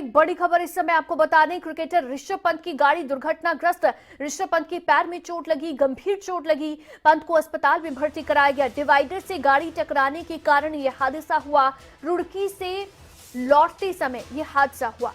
एक बड़ी खबर इस समय आपको बता दें, क्रिकेटर ऋषभ पंत की गाड़ी दुर्घटनाग्रस्त। ऋषभ पंत के पैर में चोट लगी, गंभीर चोट लगी। पंत को अस्पताल में भर्ती कराया गया। डिवाइडर से गाड़ी टकराने के कारण यह हादसा हुआ। रुड़की से लौटते समय यह हादसा हुआ।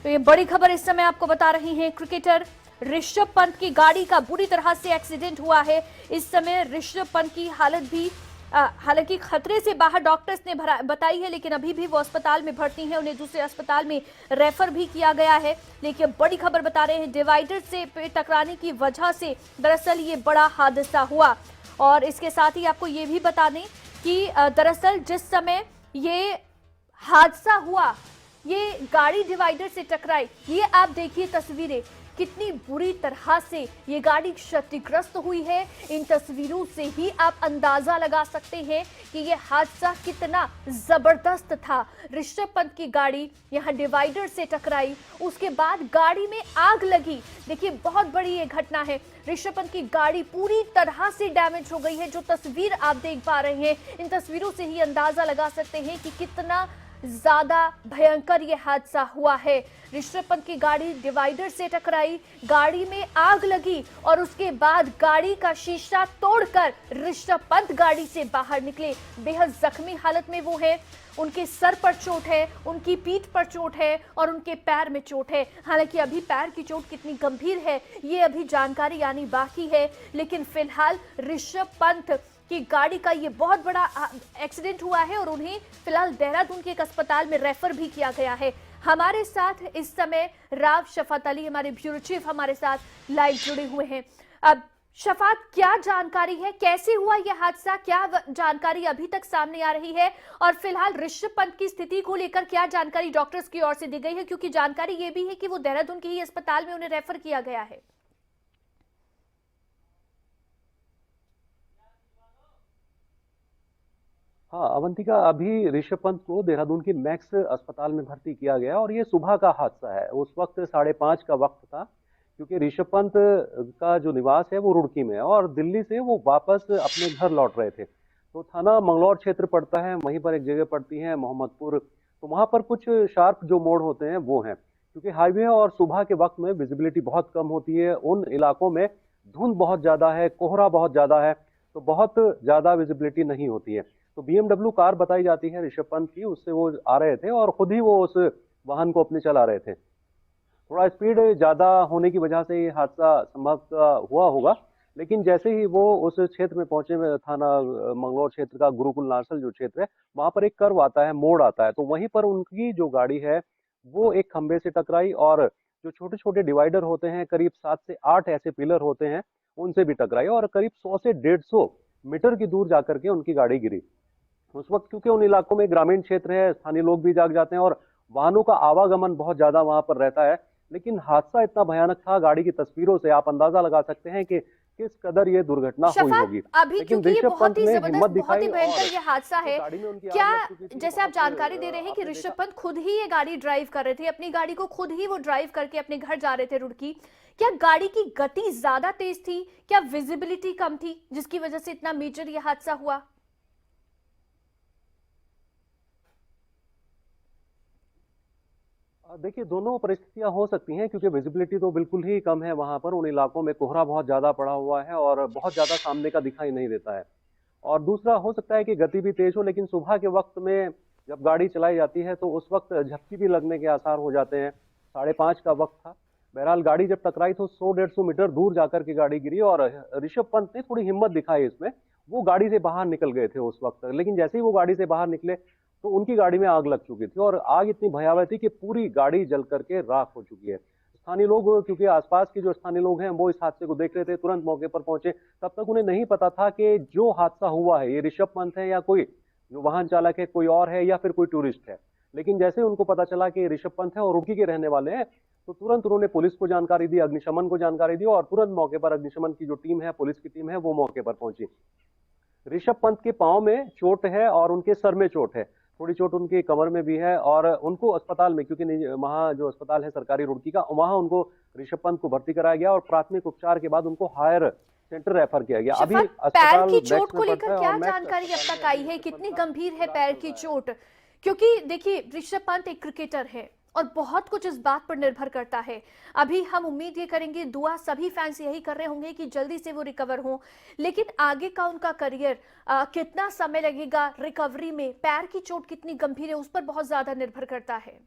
तो ये बड़ी खबर इस समय आपको बता रही हैं, क्रिकेटर ऋषभ पंत की गाड़ी का बुरी तरह से एक्सीडेंट हुआ है। इस समय ऋषभ पंत की हालत भी हालांकि खतरे से बाहर डॉक्टर्स ने बताई है, लेकिन अभी भी वो अस्पताल में भर्ती हैं। उन्हें दूसरे अस्पताल में रेफर भी किया गया है। लेकिन बड़ी खबर बता रहे हैं, डिवाइडर से टकराने की वजह से दरअसल ये बड़ा हादसा हुआ। और इसके साथ ही आपको ये भी बता दें कि दरअसल जिस समय ये हादसा हुआ, ये गाड़ी डिवाइडर से टकराई। ये आप देखिए तस्वीरें, कितनी बुरी तरह से ये गाड़ी क्षतिग्रस्त हुई है। इन तस्वीरों से ही आप अंदाजा लगा सकते हैं कि ये हादसा कितना जबरदस्त था। ऋषभ पंत की गाड़ी यहां डिवाइडर से टकराई, उसके बाद गाड़ी में आग लगी। देखिए बहुत बड़ी ये घटना है। ऋषभ पंत की गाड़ी पूरी तरह से डैमेज हो गई है। जो तस्वीर आप देख पा रहे हैं, इन तस्वीरों से ही अंदाजा लगा सकते हैं कि कितना ज्यादा भयंकर यह हादसा हुआ है। ऋषभ पंत की गाड़ी डिवाइडर से टकराई, गाड़ी में आग लगी और उसके बाद गाड़ी का शीशा तोड़कर ऋषभ पंत गाड़ी से बाहर निकले। बेहद जख्मी हालत में वो है। उनके सर पर चोट है, उनकी पीठ पर चोट है और उनके पैर में चोट है। हालांकि अभी पैर की चोट कितनी गंभीर है ये अभी जानकारी आनी बाकी है, लेकिन फिलहाल ऋषभ पंत कि गाड़ी का ये बहुत बड़ा एक्सीडेंट हुआ है और उन्हें फिलहाल देहरादून के एक अस्पताल में रेफर भी किया गया है। हमारे साथ इस समय राव शफात अली, हमारे ब्यूरो चीफ, हमारे साथ लाइव जुड़े हुए हैं। अब शफात, क्या जानकारी है, कैसे हुआ यह हादसा, क्या जानकारी अभी तक सामने आ रही है? और फिलहाल ऋषभ पंत की स्थिति को लेकर क्या जानकारी डॉक्टर्स की ओर से दी गई है, क्योंकि जानकारी ये भी है कि वो देहरादून के ही अस्पताल में उन्हें रेफर किया गया है। हाँ अवंतिका, अभी ऋषभ पंत को देहरादून के मैक्स अस्पताल में भर्ती किया गया और ये सुबह का हादसा है। उस वक्त 5:30 का वक्त था, क्योंकि ऋषभ पंत का जो निवास है वो रुड़की में है और दिल्ली से वो वापस अपने घर लौट रहे थे। तो थाना मंगलौर क्षेत्र पड़ता है, वहीं पर एक जगह पड़ती है मोहम्मदपुर। तो वहां पर कुछ शार्प जो मोड़ होते हैं वो हैं, क्योंकि हाईवे और सुबह के वक्त में विजिबिलिटी बहुत कम होती है। उन इलाकों में धुंध बहुत ज्यादा है, कोहरा बहुत ज्यादा है, तो बहुत ज्यादा विजिबिलिटी नहीं होती है। तो बीएमडब्ल्यू कार बताई जाती है ऋषभ पंत की, उससे वो आ रहे थे और खुद ही वो उस वाहन को अपने चला रहे थे। थोड़ा स्पीड ज्यादा होने की वजह से ये हादसा संभव हुआ होगा। लेकिन जैसे ही वो उस क्षेत्र में पहुंचे, थाना मंगलौर क्षेत्र का गुरुकुल नार्सल जो क्षेत्र है, वहां पर एक कर्व आता है, मोड़ आता है, तो वहीं पर उनकी जो गाड़ी है वो एक खंबे से टकराई और जो छोटे छोटे डिवाइडर होते हैं, करीब 7 से 8 ऐसे पिलर होते हैं, उनसे भी टकराई और करीब 100 से 150 मीटर की दूर जाकर के उनकी गाड़ी गिरी। उस वक्त क्योंकि उन इलाकों में ग्रामीण क्षेत्र है, स्थानीय लोग भी जाग जाते हैं और वाहनों का आवागमन बहुत ज्यादा वहां पर रहता है। लेकिन हादसा इतना भयानक था, गाड़ी की तस्वीरों से आप अंदाजा लगा सकते हैं कि किस कदर ये दुर्घटना हुई होगी। अभी लेकिन क्योंकि ये ऋषभ पंत बहुत ही ने जबरदस्त, हिम्मत बहुत ही दिखाई भयंकर और ये हादसा जो है। गाड़ी में उनकी क्या, आग लग चुकी थी, जैसे आप जानकारी दे रहे हैं कि आपने ऋषभ देखा। पंत खुद ही ये गाड़ी ड्राइव कर रहे थे, अपनी गाड़ी को खुद ही वो ड्राइव करके अपने घर जा रहे थे रुड़की। क्या गाड़ी की गति ज्यादा तेज थी, क्या विजिबिलिटी कम थी, जिसकी वजह से इतना मेजर ये हादसा हुआ? देखिए, दोनों परिस्थितियां हो सकती हैं, क्योंकि विजिबिलिटी तो बिल्कुल ही कम है वहां पर। उन इलाकों में कोहरा बहुत ज्यादा पड़ा हुआ है और बहुत ज्यादा सामने का दिखाई नहीं देता है। और दूसरा हो सकता है कि गति भी तेज हो, लेकिन सुबह के वक्त में जब गाड़ी चलाई जाती है तो उस वक्त झपकी भी लगने के आसार हो जाते हैं। 5:30 का वक्त था। बहरहाल गाड़ी जब टकराई तो 100-150 मीटर दूर जाकर के गाड़ी गिरी और ऋषभ पंत ने थोड़ी हिम्मत दिखाई इसमें। वो गाड़ी से बाहर निकल गए थे उस वक्त, लेकिन जैसे ही वो गाड़ी से बाहर निकले तो उनकी गाड़ी में आग लग चुकी थी और आग इतनी भयावह थी कि पूरी गाड़ी जल करके राख हो चुकी है। स्थानीय लोग, क्योंकि आसपास के जो स्थानीय लोग हैं वो इस हादसे को देख रहे थे, तुरंत मौके पर पहुंचे। तब तक उन्हें नहीं पता था कि जो हादसा हुआ है ये ऋषभ पंत है या कोई जो वाहन चालक है कोई और है या फिर कोई टूरिस्ट है। लेकिन जैसे उनको पता चला कि ऋषभ पंत है और रुड़की के रहने वाले हैं, तो तुरंत उन्होंने पुलिस को जानकारी दी, अग्निशमन को जानकारी दी और तुरंत मौके पर अग्निशमन की जो टीम है, पुलिस की टीम है, वो मौके पर पहुंची। ऋषभ पंत के पांव में चोट है और उनके सर में चोट है। थोड़ी चोट उनकी कमर में भी है और उनको अस्पताल में, क्योंकि वहाँ जो अस्पताल है सरकारी रुड़की का, वहाँ उनको ऋषभ पंत को भर्ती कराया गया और प्राथमिक उपचार के बाद उनको हायर सेंटर रेफर किया गया। अभी पैर की अस्पताल चोट को लेकर क्या जानकारी अब तक आई है, कितनी गंभीर है पैर की चोट? क्योंकि देखिए ऋषभ पंत एक क्रिकेटर है और बहुत कुछ इस बात पर निर्भर करता है। अभी हम उम्मीद ये करेंगे, दुआ सभी फैंस यही कर रहे होंगे कि जल्दी से वो रिकवर हों, लेकिन आगे का उनका करियर कितना समय लगेगा रिकवरी में, पैर की चोट कितनी गंभीर है, उस पर बहुत ज्यादा निर्भर करता है।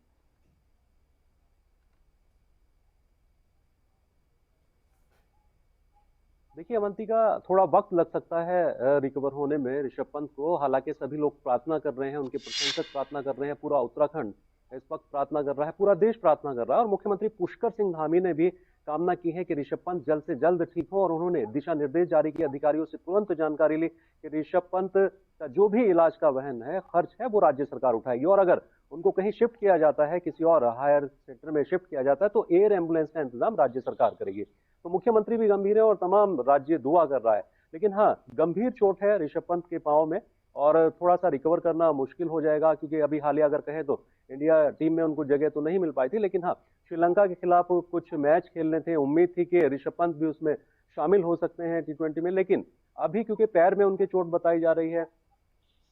देखिए अवंतिका, थोड़ा वक्त लग सकता है रिकवर होने में ऋषभ पंत को। हालांकि सभी लोग प्रार्थना कर रहे हैं, उनके प्रशंसक प्रार्थना कर रहे हैं, पूरा उत्तराखंड इस वक्त प्रार्थना कर रहा है, पूरा देश प्रार्थना कर रहा है और मुख्यमंत्री पुष्कर सिंह धामी ने भी कामना की है कि ऋषभ पंत जल्द से जल्द ठीक हो और उन्होंने दिशा निर्देश जारी किए, अधिकारियों से तुरंत जानकारी ली कि ऋषभ पंत का जो भी इलाज का वहन है, खर्च है, वो राज्य सरकार उठाएगी और अगर उनको कहीं शिफ्ट किया जाता है, किसी और हायर सेक्टर में शिफ्ट किया जाता है तो एयर एम्बुलेंस का इंतजाम राज्य सरकार करेगी। तो मुख्यमंत्री भी गंभीर है और तमाम राज्य दुआ कर रहा है। लेकिन हाँ, गंभीर चोट है ऋषभ पंत के पांव में और थोड़ा सा रिकवर करना मुश्किल हो जाएगा, क्योंकि अभी हालिया अगर कहें तो इंडिया टीम में उनको जगह तो नहीं मिल पाई थी, लेकिन हाँ, श्रीलंका के खिलाफ कुछ मैच खेलने थे, उम्मीद थी कि ऋषभ पंत भी उसमें शामिल हो सकते हैं T20 में। लेकिन अभी क्योंकि पैर में उनके चोट बताई जा रही है,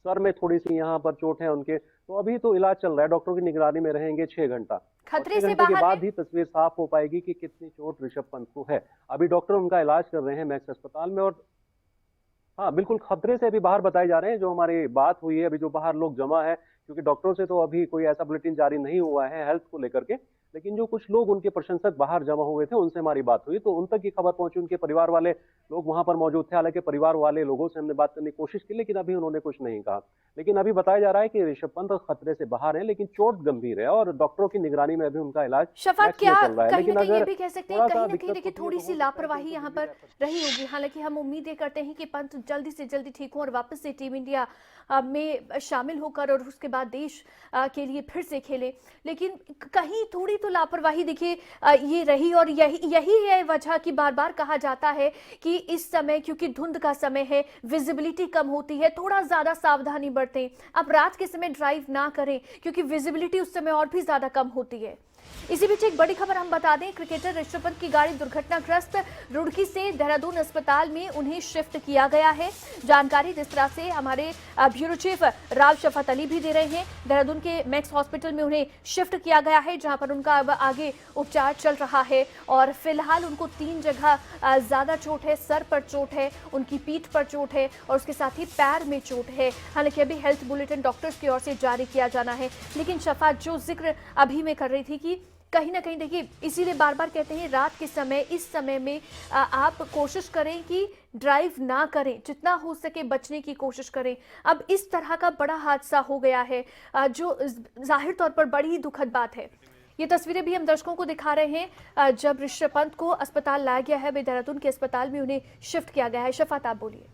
सर में थोड़ी सी यहाँ पर चोट है उनके, तो अभी तो इलाज चल रहा है, डॉक्टरों की निगरानी में रहेंगे 6 घंटा। खतरे से घंटे के बाहर बाद ही तस्वीर साफ हो पाएगी कि कितनी चोट ऋषभ पंत को है। अभी डॉक्टर उनका इलाज कर रहे हैं मैक्स अस्पताल में और हाँ बिल्कुल खतरे से अभी बाहर बताए जा रहे हैं। जो हमारी बात हुई है, अभी जो बाहर लोग जमा है, क्योंकि डॉक्टरों से तो अभी कोई ऐसा बुलेटिन जारी नहीं हुआ है हेल्थ को लेकर के, लेकिन जो कुछ लोग उनके प्रशंसक बाहर जमा हुए थे उनसे हमारी बात हुई तो उन तक ये खबर पहुंची, उनके परिवार वाले लोग वहां पर मौजूद थे। हालांकि परिवार वाले लोगों से हमने बात करने की कोशिश की लेकिन अभी उन्होंने कुछ नहीं कहा। लेकिन अभी बताया जा रहा है कि ऋषभ पंत खतरे से बाहर है, लेकिन चोट गंभीर है और डॉक्टरों की निगरानी में अभी उनका इलाज शफात क्या चल रहा है। कहीं लेकिन ना कहीं ये अगर भी कह सकते हैं, कहीं ना कहीं दिक्कत देखिए थोड़ी सी लापरवाही यहाँ पर रही होगी। हालांकि हम उम्मीद ये करते हैं कि पंत जल्दी से जल्दी ठीक हो और वापस से टीम इंडिया में शामिल होकर और उसके बाद देश के लिए फिर से खेले, लेकिन कहीं थोड़ी तो लापरवाही देखिए ये रही और यही है वजह कि बार बार कहा जाता है कि इस समय क्योंकि धुंध का समय है, विजिबिलिटी कम होती है, थोड़ा ज्यादा सावधानी बरतें। अब रात के समय ड्राइव ना करें क्योंकि विजिबिलिटी उस समय और भी ज्यादा कम होती है। इसी बीच एक बड़ी खबर हम बता दें, क्रिकेटर ऋषभ पंत की गाड़ी दुर्घटनाग्रस्त, रुड़की से देहरादून अस्पताल में उन्हें शिफ्ट किया गया है। जानकारी जिस तरह से हमारे ब्यूरो चीफ राव शफात अली भी दे रहे हैं, देहरादून के मैक्स हॉस्पिटल में उन्हें शिफ्ट किया गया है जहां पर उनका अब आगे उपचार चल रहा है और फिलहाल उनको 3 जगह ज्यादा चोट है, सर पर चोट है, उनकी पीठ पर चोट है और उसके साथ ही पैर में चोट है। हालांकि अभी हेल्थ बुलेटिन डॉक्टर्स की ओर से जारी किया जाना है, लेकिन शफात जो जिक्र अभी मैं कर रही थी कि कहीं ना कहीं देखिए इसीलिए बार बार कहते हैं रात के समय, इस समय में आप कोशिश करें कि ड्राइव ना करें, जितना हो सके बचने की कोशिश करें। अब इस तरह का बड़ा हादसा हो गया है जो जाहिर तौर पर बड़ी ही दुखद बात है। ये तस्वीरें भी हम दर्शकों को दिखा रहे हैं जब ऋषभ पंत को अस्पताल लाया गया है, देहरादून के अस्पताल में उन्हें शिफ्ट किया गया है। शफात आप बोलिए।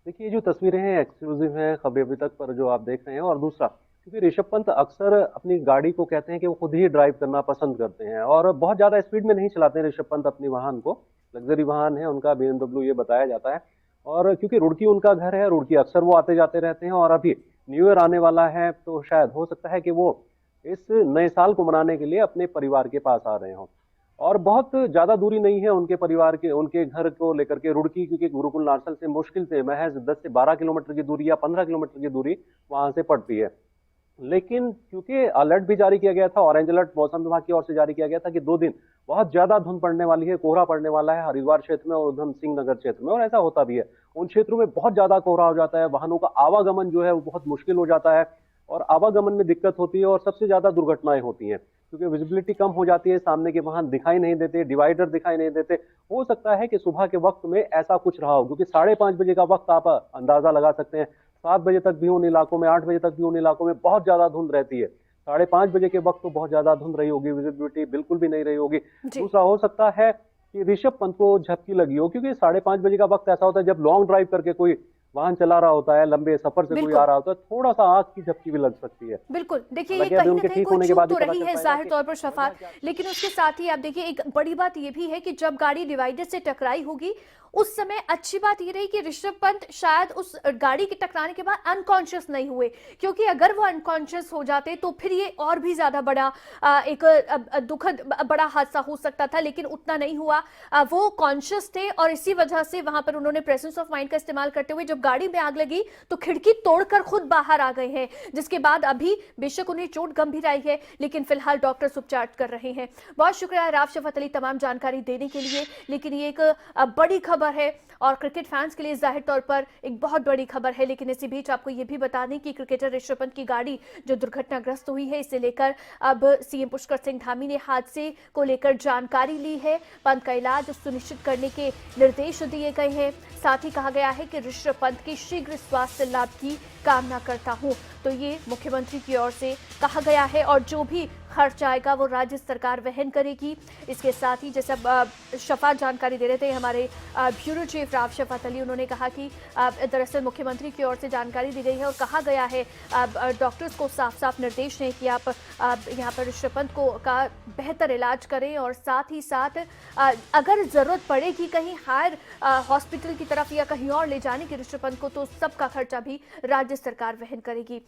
देखिए जो तस्वीरें हैं एक्सक्लूसिव हैं, खबरें अभी तक पर जो आप देख रहे हैं। और दूसरा, क्योंकि ऋषभ पंत अक्सर अपनी गाड़ी को कहते हैं कि वो खुद ही ड्राइव करना पसंद करते हैं और बहुत ज्यादा स्पीड में नहीं चलाते हैं ऋषभ पंत अपनी वाहन को। लग्जरी वाहन है उनका BMW, ये बताया जाता है। और क्योंकि रुड़की उनका घर है, रुड़की अक्सर वो आते जाते रहते हैं और अभी न्यू ईयर आने वाला है तो शायद हो सकता है कि वो इस नए साल को मनाने के लिए अपने परिवार के पास आ रहे हों। और बहुत ज्यादा दूरी नहीं है उनके परिवार के, उनके घर को लेकर के रुड़की, क्योंकि गुरुकुल नार्सल से मुश्किल से महज 10 से 12 किलोमीटर की दूरी या 15 किलोमीटर की दूरी वहां से पड़ती है। लेकिन क्योंकि अलर्ट भी जारी किया गया था, ऑरेंज अलर्ट मौसम विभाग की ओर से जारी किया गया था कि 2 दिन बहुत ज्यादा धुंध पड़ने वाली है, कोहरा पड़ने वाला है हरिद्वार क्षेत्र में और उधम सिंह नगर क्षेत्र में। और ऐसा होता भी है, उन क्षेत्रों में बहुत ज्यादा कोहरा हो जाता है, वाहनों का आवागमन जो है वो बहुत मुश्किल हो जाता है और आवागमन में दिक्कत होती है और सबसे ज्यादा दुर्घटनाएं होती हैं क्योंकि विजिबिलिटी कम हो जाती है, सामने के वाहन दिखाई नहीं देते, डिवाइडर दिखाई नहीं देते। हो सकता है कि सुबह के वक्त में ऐसा कुछ रहा हो, क्योंकि 5:30 बजे का वक्त आप अंदाजा लगा सकते हैं। 7 बजे तक भी उन इलाकों में, 8 बजे तक भी उन इलाकों में बहुत ज्यादा धुंध रहती है। 5:30 बजे के वक्त तो बहुत ज्यादा धुंध रही होगी, विजिबिलिटी बिल्कुल भी नहीं रही होगी। दूसरा, हो सकता है कि ऋषभ पंत को झपकी लगी हो, क्योंकि 5:30 बजे का वक्त ऐसा होता है जब लॉन्ग ड्राइव करके कोई वाहन चला रहा होता है, लंबे सफर से कोई आ रहा होता है, थोड़ा सा आंख की झपकी भी लग सकती है। बिल्कुल, देखिए ये कहीं ना कहीं कोई चूक तो रही है जाहिर तौर पर शफात, लेकिन उसके साथ ही आप देखिए एक बड़ी बात ये भी है कि जब गाड़ी डिवाइडर से टकराई होगी उस समय अच्छी बात ये रही कि ऋषभ पंत शायद उस गाड़ी के टकराने के बाद अनकॉन्शियस नहीं हुए, क्योंकि अगर वो अनकॉन्शियस हो जाते तो फिर ये और भी ज्यादा बड़ा एक दुखद बड़ा हादसा हो सकता था, लेकिन उतना नहीं हुआ। वो कॉन्शियस थे और इसी वजह से वहां पर उन्होंने प्रेजेंस ऑफ माइंड का इस्तेमाल करते हुए जब गाड़ी में आग लगी तो खिड़की तोड़कर खुद बाहर आ गए हैं, जिसके बाद अभी बेशक उन्हें चोट गंभीर आई है, लेकिन फिलहाल डॉक्टर्स उपचार कर रहे हैं। बहुत शुक्रिया राव शफकत अली तमाम जानकारी देने के लिए। लेकिन ये एक बड़ी खबर है और क्रिकेट फैंस के लिए जाहिर तौर पर एक बहुत बड़ी खबर है। लेकिन इसी बीच आपको ये भी बता दें कि क्रिकेटर ऋषभ पंत की गाड़ी जो दुर्घटनाग्रस्त हुई है, इसे लेकर अब सीएम पुष्कर सिंह धामी ने हादसे को लेकर जानकारी ली है। पंत का इलाज सुनिश्चित करने के निर्देश दिए गए हैं। साथ ही कहा गया है कि ऋषभ पंत के शीघ्र स्वास्थ्य लाभ की कामना करता हूं। तो ये मुख्यमंत्री की ओर से कहा गया है और जो भी खर्च आएगा वो राज्य सरकार वहन करेगी। इसके साथ ही जैसे शफा जानकारी दे रहे थे हमारे ब्यूरो चीफ राव शफकत अली, उन्होंने कहा कि दरअसल मुख्यमंत्री की ओर से जानकारी दी गई है और कहा गया है डॉक्टर्स को साफ साफ निर्देश दें कि आप यहाँ पर ऋषभ पंत को का बेहतर इलाज करें और साथ ही साथ अगर ज़रूरत पड़ेगी कहीं हायर हॉस्पिटल की तरफ या कहीं और ले जाने की ऋषभ पंत को, तो सबका खर्चा भी राज्य सरकार वहन करेगी।